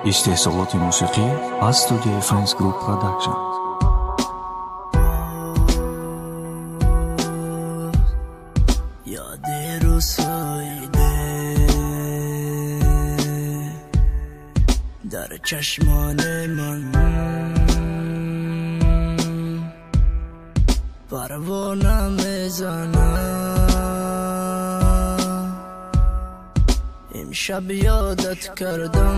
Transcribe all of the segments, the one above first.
استحصالات موسیقی از استودیو فرندز گروپ پروداکشن. یاد روزهای در چشمان من پروانه میزنم. امشب یادت کردم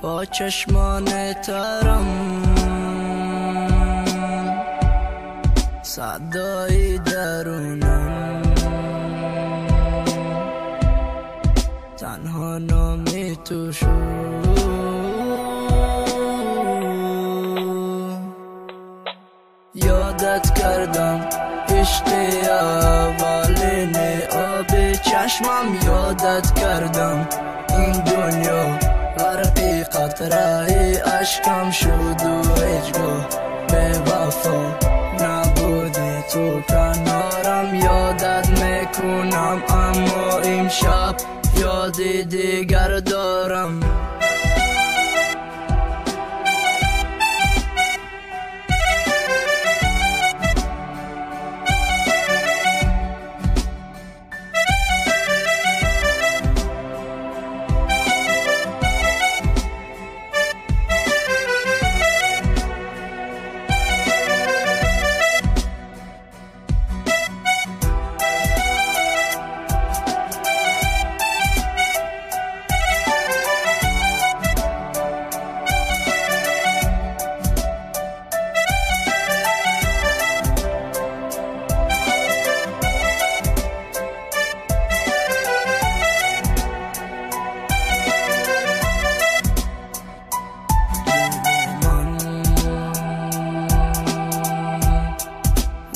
با چشمان ترم، صدای درونم تنها نامی تو شد. یادت کردم عشق اولین آب چشمم، یادت کردم این دنیا غرقی قطره اشکم شد و هیچگاه به وفا نبودی تو کنارم. یادت میکنم اما امشب یادی دیگر دارم.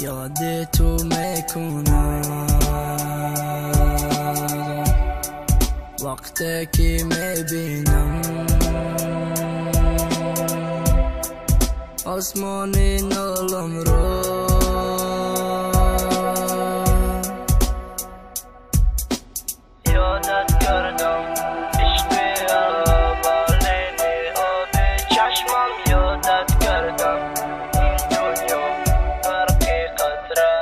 یاد تو میکنم وقتی که میبینم آسمان نالم رو. یادت کردم عشق اولین آب چشمم، یادت کردم این دنیا غرقی قطره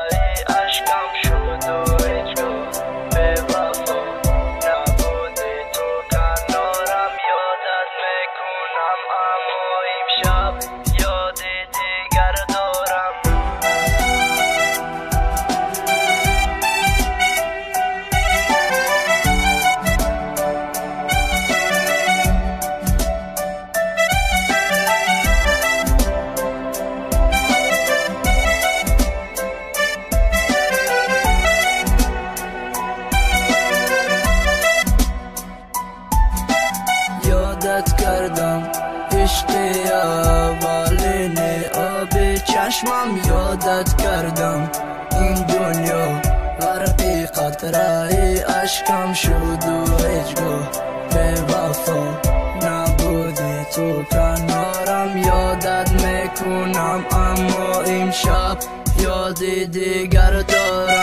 اشکم شد و هیچگاه به وفا نبودی تو کنارم. یادت میکنم اما امشب یادی دیگر دارم. یادت کردم عشق اولین آب چشمم، یادت کردم این دنیا غرقی قطره اشکم شد و هیچگاه به وفا نبودی تو کنارم. یادت میکنم اما امشب یادی دیگر دارم.